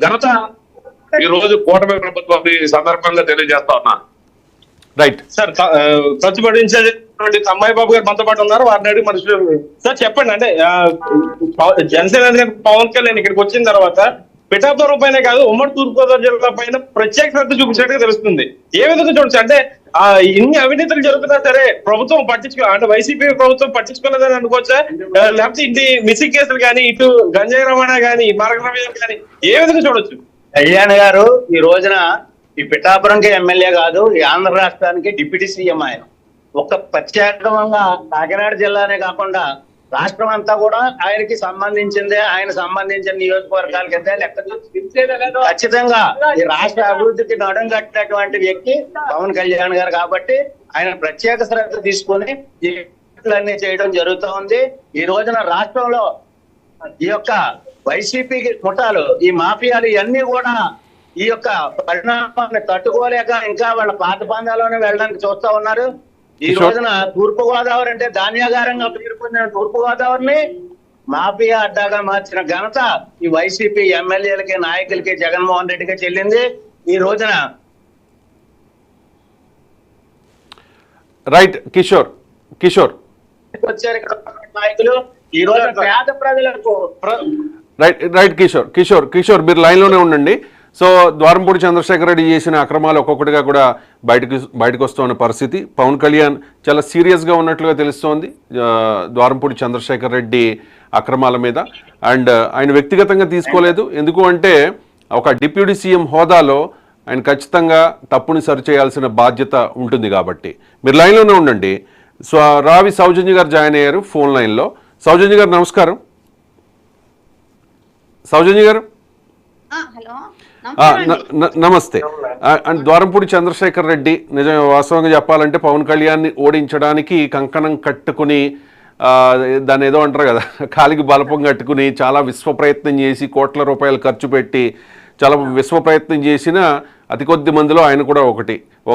ఘనత ఈ రోజు కూటమి ప్రభుత్వం ఈ సందర్భంగా తెలియజేస్తా ఉన్నా. రైట్ సార్, ప్రతిపాదించేటువంటి అమ్మాయి బాబు గారు మనతో పాటు ఉన్నారు, వారిని అడిగి మనుషులు. సార్ చెప్పండి, అంటే జనసేన అధినేత పవన్ కళ్యాణ్ ఇక్కడికి వచ్చిన తర్వాత పిఠాపురం పైన కాదు ఉమ్మడి తూర్పుగోదావరి జిల్లా పైన ప్రత్యేక శ్రద్ధ చూపించినట్టుగా తెలుస్తుంది. ఏ విధంగా చూడొచ్చు అంటే ఇన్ని అవినీతులు జరుగుతున్నా సరే ప్రభుత్వం అంటే వైసీపీ ప్రభుత్వం పట్టించుకోలేదని అనుకోవచ్చా, లేకపోతే ఇంటి మిస్సింగ్ కేసులు కానీ, ఇటు గంజాయి రవాణా కానీ, మార్గ రవాణా కానీ ఏ విధంగా చూడొచ్చు? కళ్యాణ్ గారు ఈ రోజున ఈ పిఠాపురంకి ఎమ్మెల్యే కాదు, ఈ ఆంధ్ర రాష్ట్రానికి డిప్యూటీ సీఎం. ఆయన ఒక ప్రత్యేకంగా కాకినాడ జిల్లానే కాకుండా రాష్ట్రం అంతా కూడా ఆయనకి సంబంధించిందే, ఆయన సంబంధించిన నియోజకవర్గాల కింద లెక్క. ఖచ్చితంగా ఈ రాష్ట్ర అభివృద్ధికి నడుం కట్టినటువంటి వ్యక్తి పవన్ కళ్యాణ్ గారు కాబట్టి ఆయన ప్రత్యేక శ్రద్ధ తీసుకొని ఈ చేయడం జరుగుతూ ఉంది. ఈ రోజున రాష్ట్రంలో ఈ యొక్క వైసీపీ ముఠాలు, ఈ మాఫియాలు ఇవన్నీ కూడా ఈ యొక్క పరిణామాన్ని తట్టుకోలేక ఇంకా వాళ్ళ పాత పందాలోనే వెళ్ళడానికి చూస్తా ఉన్నారు. ఈ రోజున తూర్పు గోదావరి అంటే ధాన్యాగారంగా పేరు పొందిన తూర్పు గోదావరిని మాఫియా అడ్డాగా మార్చిన ఘనత ఈ వైసీపీ ఎమ్మెల్యేలకి, నాయకులకి, జగన్మోహన్ రెడ్డికి చెల్లింది. ఈ రోజున రైట్ కిషోర్ వచ్చారు ఇక్కడ నాయకులు. ఈ రోజు పేద ప్రజలకు రైట్ కిషోర్ మీరు లైన్ లోనే ఉండండి. సో ద్వారంపూడి చంద్రశేఖర్ రెడ్డి చేసిన అక్రమాలు ఒక్కొక్కటిగా కూడా బయటకు వస్తున్న పరిస్థితి. పవన్ కళ్యాణ్ చాలా సీరియస్గా ఉన్నట్లుగా తెలుస్తోంది ద్వారంపూడి చంద్రశేఖర్ రెడ్డి అక్రమాల మీద. అండ్ ఆయన వ్యక్తిగతంగా తీసుకోలేదు, ఎందుకు అంటే ఒక డిప్యూటీ సీఎం హోదాలో ఆయన ఖచ్చితంగా తప్పుని సరిచేయాల్సిన బాధ్యత ఉంటుంది కాబట్టి. మీరు లైన్లోనే ఉండండి. సో రావి సౌజన్య గారు జాయిన్ అయ్యారు ఫోన్ లైన్లో. సౌజన్య గారు నమస్కారం. సౌజన్య గారు నమస్తే. అండ్ ద్వారంపూడి చంద్రశేఖర్ రెడ్డి నిజంగా వాస్తవంగా చెప్పాలంటే పవన్ కళ్యాణ్ని ఓడించడానికి కంకణం కట్టుకుని, దాన్ని ఏదో అంటారు కదా, కాలికి బలపం కట్టుకుని చాలా విశ్వ ప్రయత్నం చేసి కోట్ల రూపాయలు ఖర్చు పెట్టి చాలా విశ్వ ప్రయత్నం చేసిన అతి కొద్ది మందిలో ఆయన కూడా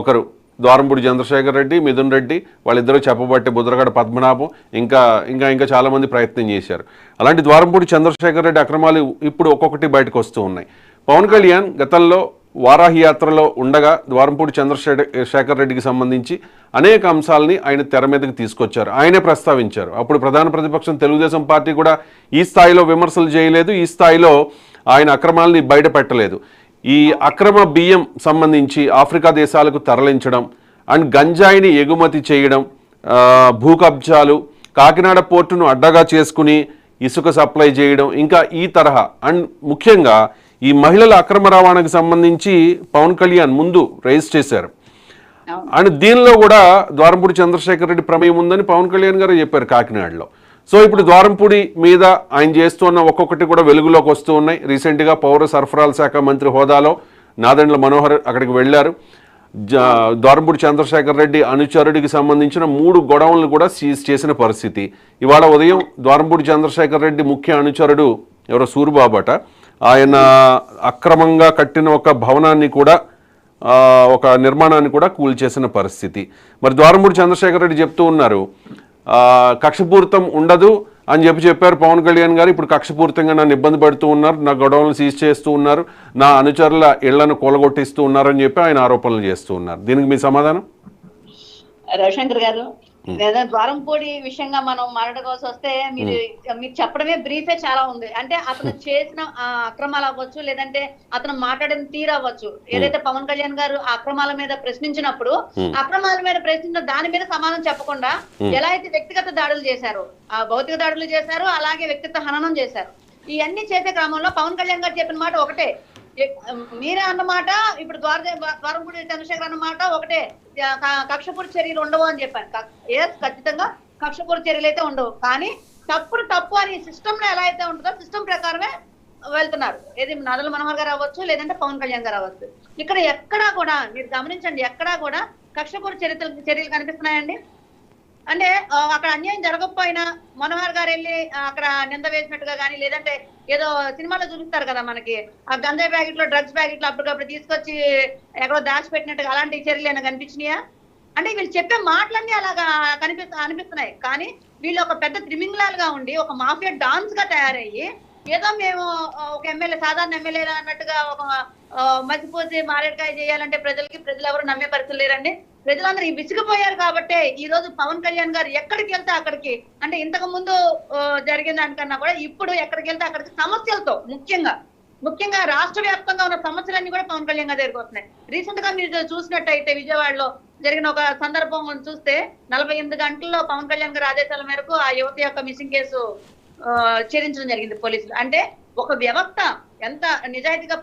ఒకరు. ద్వారంపూడి చంద్రశేఖర్ రెడ్డి, మిథున్ రెడ్డి, వాళ్ళిద్దరూ చెప్పబట్టి బుద్రగడ పద్మనాభం, ఇంకా చాలామంది ప్రయత్నం చేశారు. అలాంటి ద్వారంపూడి చంద్రశేఖర్ రెడ్డి అక్రమాలు ఇప్పుడు ఒక్కొక్కటి బయటకు వస్తూ ఉన్నాయి. పవన్ కళ్యాణ్ గతంలో వారాహి యాత్రలో ఉండగా ద్వారంపూడి చంద్రశేఖర్ రెడ్డికి సంబంధించి అనేక అంశాలని ఆయన తెర మీదకి తీసుకొచ్చారు, ఆయనే ప్రస్తావించారు. అప్పుడు ప్రధాన ప్రతిపక్షం తెలుగుదేశం పార్టీ కూడా ఈ స్థాయిలో విమర్శలు చేయలేదు, ఈ స్థాయిలో ఆయన అక్రమాలని బయట పెట్టలేదు. ఈ అక్రమ బియ్యం సంబంధించి ఆఫ్రికా దేశాలకు తరలించడం అండ్ గంజాయిని ఎగుమతి చేయడం, భూ కబ్జాలు, కాకినాడ పోర్టును అడ్డగా చేసుకుని ఇసుక సప్లై చేయడం, ఇంకా ఈ తరహా అండ్ ముఖ్యంగా ఈ మహిళల అక్రమ రవాణాకు సంబంధించి పవన్ కళ్యాణ్ ముందు రైజ్ చేశారు. అండ్ దీనిలో కూడా ద్వారంపూడి చంద్రశేఖర్ రెడ్డి ప్రమేయం ఉందని పవన్ కళ్యాణ్ గారు చెప్పారు కాకినాడలో. సో ఇప్పుడు ద్వారంపూడి మీద ఆయన చేస్తున్న ఒక్కొక్కటి కూడా వెలుగులోకి వస్తూ ఉన్నాయి. రీసెంట్గా పౌర సరఫరాల శాఖ మంత్రి హోదాలో నాదెండ్ల మనోహర్ అక్కడికి వెళ్ళారు. ద్వారంపూడి చంద్రశేఖర్ రెడ్డి అనుచరుడికి సంబంధించిన 3 గొడవలను కూడా సీజ్ చేసిన పరిస్థితి. ఇవాళ ఉదయం ద్వారంపూడి చంద్రశేఖర్ రెడ్డి ముఖ్య అనుచరుడు ఎవరో సూరిబాబట, ఆయన అక్రమంగా కట్టిన ఒక భవనాన్ని కూడా, ఒక నిర్మాణాన్ని కూడా కూల్చేసిన పరిస్థితి. మరి ద్వారంపూడి చంద్రశేఖర్ రెడ్డి చెప్తూ ఉన్నారు కక్షపూరితం ఉండదు అని చెప్పారు పవన్ కళ్యాణ్ గారు. ఇప్పుడు కక్షపూరితంగా నన్ను ఇబ్బంది పెడుతూ ఉన్నారు, నా గొడవలను సీజ్ చేస్తూ ఉన్నారు, నా అనుచరుల ఇళ్లను కూలగొట్టిస్తూ ఉన్నారు అని చెప్పి ఆయన ఆరోపణలు చేస్తూ ఉన్నారు. దీనికి మీ సమాధానం? రవిశంకర్ గారు, లేదా ద్వారంపూడి విషయంగా మనం మాట్లాడుకోవాల్సి వస్తే మీరు చెప్పడమే బ్రీఫే చాలా ఉంది. అంటే అతను చేసిన అక్రమాలు అవ్వచ్చు, లేదంటే అతను మాట్లాడిన తీరు అవ్వచ్చు. ఏదైతే పవన్ కళ్యాణ్ గారు అక్రమాల మీద ప్రశ్నించినప్పుడు అక్రమాల మీద ప్రశ్నించిన దాని మీద సమాధానం చెప్పకుండా ఎలా అయితే వ్యక్తిగత దాడులు చేశారు, భౌతిక దాడులు చేశారు, అలాగే వ్యక్తిగత హననం చేశారు. ఇవన్నీ చేసే క్రమంలో పవన్ కళ్యాణ్ గారు చెప్పిన మాట ఒకటే, మీరే అన్నమాట, ఇప్పుడు ద్వారంపూడి చంద్రశేఖర్ అన్నమాట ఒకటే, కక్షపూరిత చర్యలు ఉండవు అని చెప్పాను. ఖచ్చితంగా కక్షపూరిత చర్యలు అయితే ఉండవు, కానీ తప్పు అని సిస్టమ్ లో ఎలా అయితే ఉంటుందో సిస్టమ్ ప్రకారమే వెళ్తున్నారు. ఏది నాదెండ్ల మనోహర్ గారు అవ్వచ్చు, లేదంటే పవన్ కళ్యాణ్ గారు అవ్వచ్చు. ఇక్కడ ఎక్కడా కూడా మీరు గమనించండి, ఎక్కడా కూడా కక్షపూరిత చర్యలు కనిపిస్తున్నాయండి. అంటే అక్కడ అన్యాయం జరగకపోయినా మనోహర్ గారు వెళ్ళి అక్కడ నింద వేసినట్టుగా కానీ, లేదంటే ఏదో సినిమాలో చూపిస్తారు కదా మనకి, ఆ గంజాయి ప్యాకెట్ లో డ్రగ్స్ ప్యాకెట్లు అప్పటికప్పుడు తీసుకొచ్చి ఎక్కడో దాచిపెట్టినట్టుగా అలాంటి చర్యలు ఏమైనా కనిపించినాయా? అంటే వీళ్ళు చెప్పే మాటలన్నీ అలాగా అనిపిస్తున్నాయి. కానీ వీళ్ళు ఒక పెద్ద త్రిమింగళాలుగా ఉండి ఒక మాఫియా డాన్స్ గా తయారయ్యి ఏదో మేము ఒక ఎమ్మెల్యే సాధారణ ఎమ్మెల్యే అన్నట్టుగా ఒక మర్చిపోతే మారేడుకాయ చేయాలంటే ప్రజలు ఎవరు నమ్మే పరిస్థితులు లేరండి. ప్రజలందరూ విసిగిపోయారు కాబట్టి ఈ రోజు పవన్ కళ్యాణ్ గారు ఎక్కడికి వెళ్తే అక్కడికి, అంటే ఇంతకు ముందు జరిగిన దానికన్నా కూడా ఇప్పుడు ఎక్కడికి వెళ్తే అక్కడికి సమస్యలతో ముఖ్యంగా రాష్ట్ర వ్యాప్తంగా ఉన్న సమస్యలన్నీ కూడా పవన్ కళ్యాణ్ గారి దగ్గరికి వస్తున్నాయి. రీసెంట్ గా మీరు చూసినట్టయితే విజయవాడలో జరిగిన ఒక సందర్భం చూస్తే 48 గంటల్లో పవన్ కళ్యాణ్ గారి ఆదేశాల మేరకు ఆ యువతి యొక్క మిస్సింగ్ కేసు ఛేదించడం జరిగింది పోలీసులు. అంటే ఒక వ్యవస్థ ఎంత నిజాయితీగా